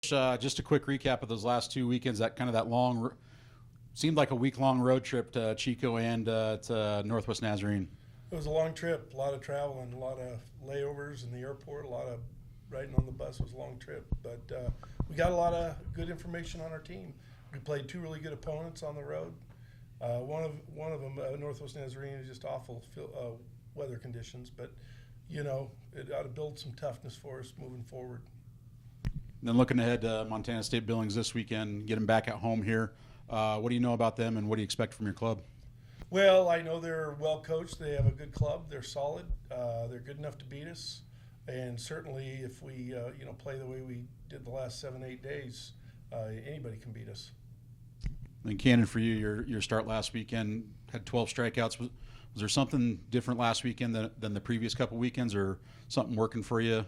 Just a quick recap of those last 2 weekends. That long, seemed like a week-long road trip to Chico and to Northwest Nazarene. It was a long trip, a lot of traveling, a lot of layovers in the airport, a lot of riding on the bus. It was a long trip, but we got a lot of good information on our team. We played two really good opponents on the road. One of them, Northwest Nazarene, is just awful weather conditions, but it ought to build some toughness for us moving forward. And then looking ahead to Montana State Billings this weekend, get them back at home here. What do you know about them, and what do you expect from your club? Well, I know they're well coached. They have a good club. They're solid. They're good enough to beat us. And certainly, if we play the way we did the last 7-8 days, anybody can beat us. And Kannon, for you, your start last weekend had 12 strikeouts. Was there something different last weekend than the previous couple weekends, or something working for you?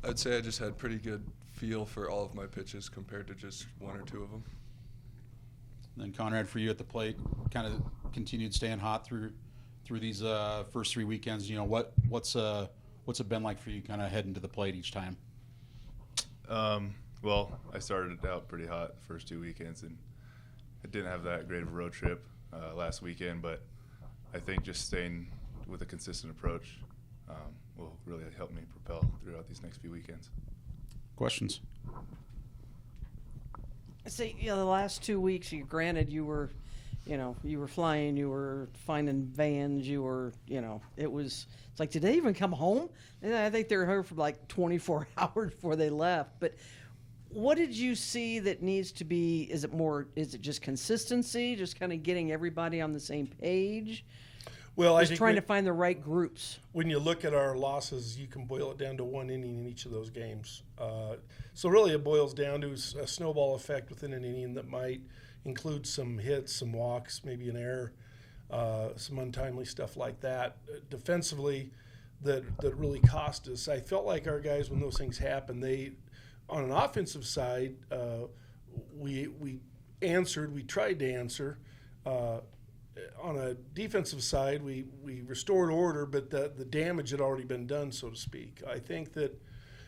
I'd say I just had pretty good feel for all of my pitches compared to just one or two of them. And then Conrad, for you at the plate, kind of continued staying hot through these first 3 weekends. What's it been like for you, kind of heading to the plate each time? Well, I started out pretty hot the first 2 weekends, and I didn't have that great of a road trip last weekend. But I think just staying with a consistent approach will really help me propel throughout these next few weekends. Questions? See, the last 2 weeks, granted, you were flying, you were finding vans, it's like, did they even come home? And I think they were here for like 24 hours before they left. But what did you see that needs to be, is it just consistency, just kind of getting everybody on the same page? Well, just trying to find the right groups. When you look at our losses, you can boil it down to one inning in each of those games. So really it boils down to a snowball effect within an inning that might include some hits, some walks, maybe an error, some untimely stuff like that. Defensively, that really cost us. I felt like our guys, when those things happen, on an offensive side, we tried to answer. On a defensive side, we restored order, but the damage had already been done, so to speak. I think that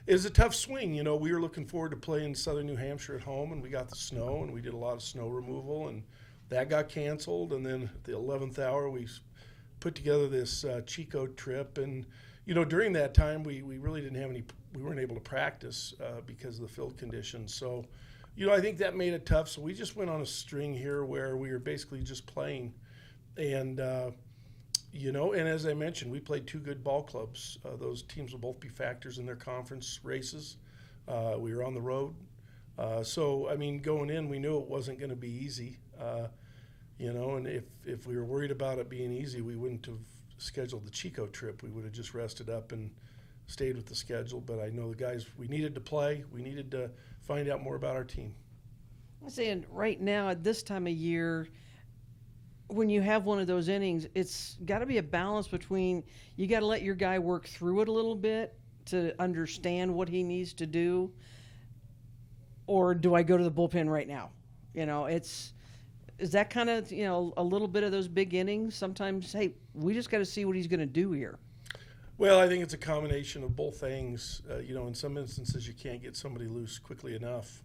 it was a tough swing. We were looking forward to playing Southern New Hampshire at home, and we got the snow, and we did a lot of snow removal, and that got canceled. And then at the 11th hour, we put together this Chico trip, and during that time, we really didn't have we weren't able to practice because of the field conditions. So, I think that made it tough. So we just went on a string here where we were basically just playing. And, and as I mentioned, we played two good ball clubs. Those teams will both be factors in their conference races. We were on the road. So, going in, we knew it wasn't going to be easy. And if we were worried about it being easy, we wouldn't have scheduled the Chico trip. We would have just rested up and stayed with the schedule. But I know the guys, we needed to play. We needed to find out more about our team. I'm saying right now at this time of year, when you have one of those innings, it's got to be a balance between, you got to let your guy work through it a little bit to understand what he needs to do, or do I go to the bullpen right now? Is that kind of, a little bit of those big innings? Sometimes, hey, we just got to see what he's going to do here. Well, I think it's a combination of both things. In some instances, you can't get somebody loose quickly enough.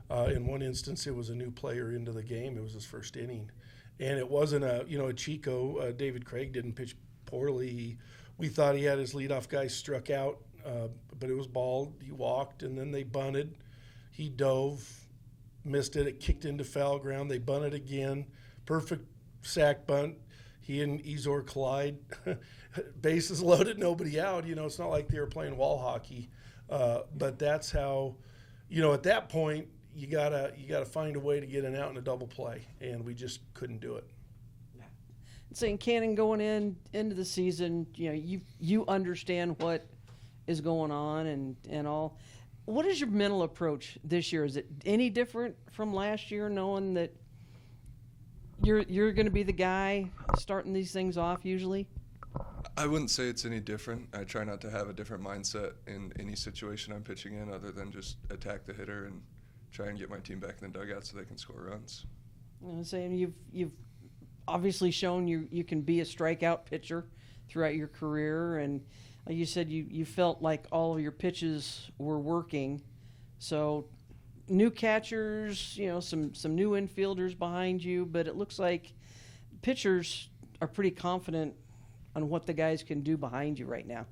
In one instance, it was a new player into the game. It was his first inning. And it wasn't a Chico. David Craig didn't pitch poorly. We thought he had his leadoff guy struck out, but it was balled. He walked, and then they bunted. He dove, missed it. It kicked into foul ground. They bunted again. Perfect sack bunt. He and Ezor collide. Bases loaded, nobody out. It's not like they were playing wall hockey. But that's how, at that point, you gotta find a way to get an out in a double play, and we just couldn't do it. Saying Kannon, going into the season, you understand what is going on and all. What is your mental approach this year? Is it any different from last year, knowing that you're going to be the guy starting these things off usually? I wouldn't say it's any different. I try not to have a different mindset in any situation I'm pitching in, other than just attack the hitter and try and get my team back in the dugout so they can score runs. I'm saying you've obviously shown you can be a strikeout pitcher throughout your career, and like you said, you felt like all of your pitches were working. So new catchers, some new infielders behind you, but it looks like pitchers are pretty confident on what the guys can do behind you right now.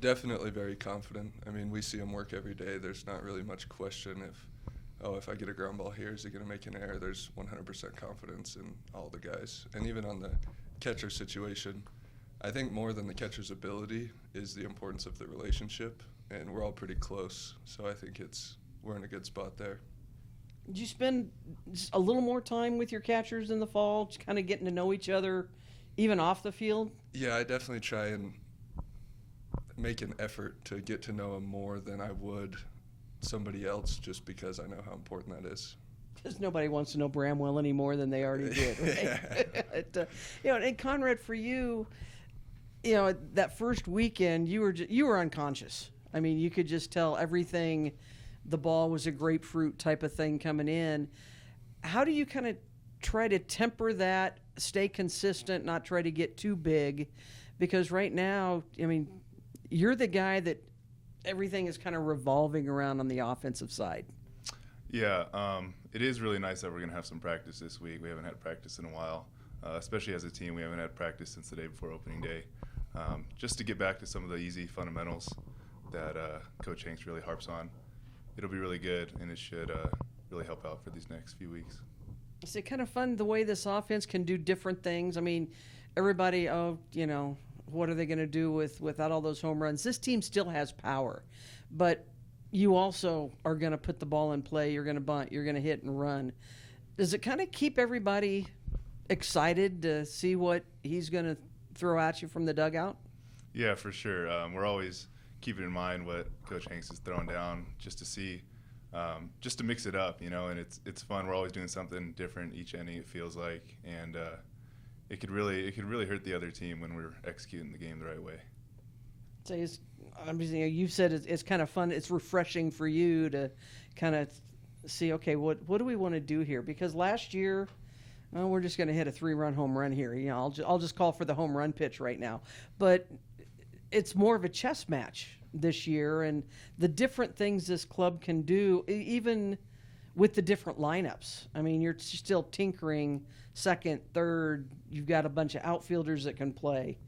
Definitely very confident. I mean, we see him work every day. There's not really much question if I get a ground ball here, is he going to make an error? There's 100% confidence in all the guys. And even on the catcher situation, I think more than the catcher's ability is the importance of the relationship, and we're all pretty close. So I think we're in a good spot there. Did you spend just a little more time with your catchers in the fall, just kind of getting to know each other, even off the field? Yeah, I definitely try and make an effort to get to know him more than I would somebody else, just because I know how important that is. Because nobody wants to know Bramwell any more than they already did, right? And Conrad, for you, that first weekend, you were unconscious. I mean, you could just tell everything. The ball was a grapefruit type of thing coming in. How do you kind of try to temper that, stay consistent, not try to get too big? Because right now, I mean, you're the guy that everything is kind of revolving around on the offensive side. Yeah, it is really nice that we're going to have some practice this week. We haven't had practice in a while, especially as a team. We haven't had practice since the day before opening day, just to get back to some of the easy fundamentals that Coach Hanks really harps on. It'll be really good, and it should really help out for these next few weeks. Is it kind of fun the way this offense can do different things? I mean, everybody, what are they going to do without all those home runs? This team still has power, but you also are going to put the ball in play. You're going to bunt. You're going to hit and run. Does it kind of keep everybody excited to see what he's going to throw at you from the dugout? Yeah, for sure. We're always keeping in mind what Coach Hanks is throwing down, just to see, just to mix it up, and it's fun. We're always doing something different each inning, it feels like, and it could really hurt the other team when we're executing the game the right way. So you've said it's kind of fun. It's refreshing for you to kind of see, okay, what do we want to do here? Because last year, we're just going to hit a 3-run home run here. I'll just call for the home run pitch right now. But it's more of a chess match this year, and the different things this club can do, even with the different lineups. I mean, you're still tinkering second, third. You've got a bunch of outfielders that can play.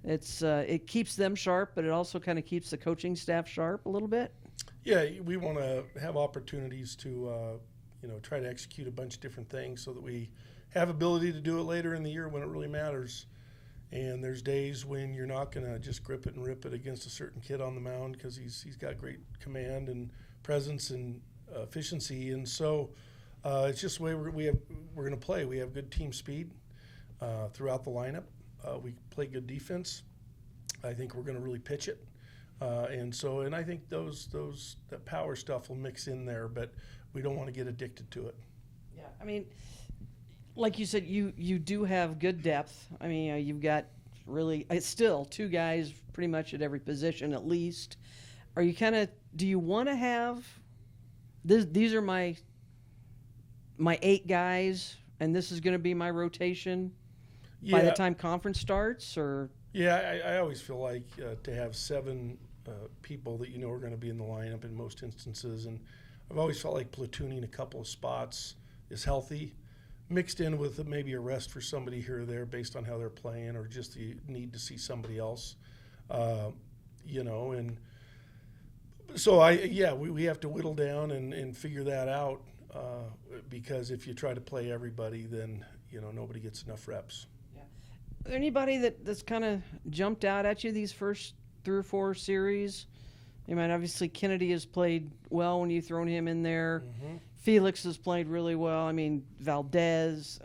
It keeps them sharp, but it also kind of keeps the coaching staff sharp a little bit. Yeah, we want to have opportunities to, try to execute a bunch of different things so that we have ability to do it later in the year when it really matters. And there's days when you're not going to just grip it and rip it against a certain kid on the mound because he's got great command and presence and efficiency. And so it's just the way we're going to play. We have good team speed throughout the lineup. We play good defense. I think we're going to really pitch it. And I think that power stuff will mix in there, but we don't want to get addicted to it. Yeah, I mean, like you said, you do have good depth. I mean, you've got really still 2 guys pretty much at every position at least. Are you do you want to have these are my 8 guys, and this is going to be my rotation by the time conference starts? Or I always feel like to have 7 people that are going to be in the lineup in most instances, and I've always felt like platooning a couple of spots is healthy, mixed in with maybe a rest for somebody here or there based on how they're playing, or just the need to see somebody else, and so we have to whittle down and figure that out, because if you try to play everybody, then nobody gets enough reps. Yeah. Are there anybody that's kind of jumped out at you these first 3 or 4 series? I mean, obviously Kennedy has played well when you've thrown him in there. Mm-hmm. Felix has played really well. I mean, Valdez,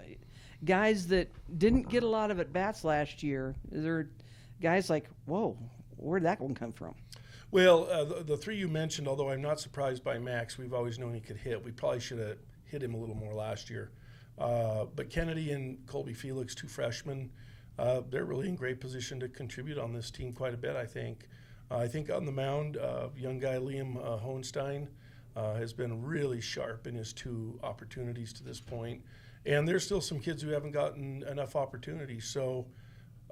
guys that didn't get a lot of at-bats last year. Is there guys like, whoa, where'd that one come from? Well, the 3 you mentioned, although I'm not surprised by Max, we've always known he could hit. We probably should have hit him a little more last year. But Kennedy and Colby Felix, 2 freshmen, they're really in great position to contribute on this team quite a bit, I think. I think on the mound, young guy Liam Hohenstein has been really sharp in his 2 opportunities to this point. And there's still some kids who haven't gotten enough opportunities. So,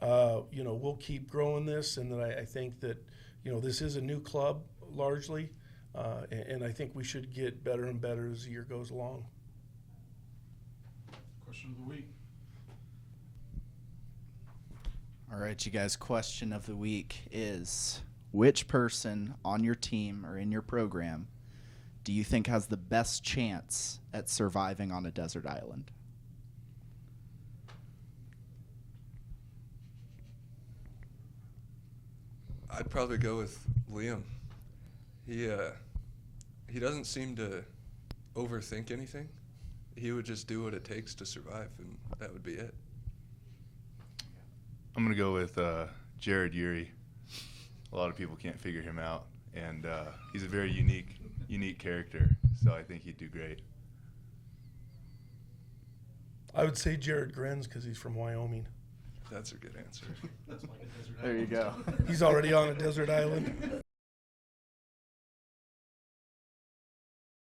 we'll keep growing this. And that I think that, this is a new club largely. And I think we should get better and better as the year goes along. Question of the week. All right, you guys, question of the week is, which person on your team or in your program do you think has the best chance at surviving on a desert island? I'd probably go with Liam. He doesn't seem to overthink anything. He would just do what it takes to survive, and that would be it. I'm going to go with Jared Urey. A lot of people can't figure him out, and he's a very unique character, so I think he'd do great. I would say Jared Grenz because he's from Wyoming. That's a good answer. There you go. He's already on a desert island.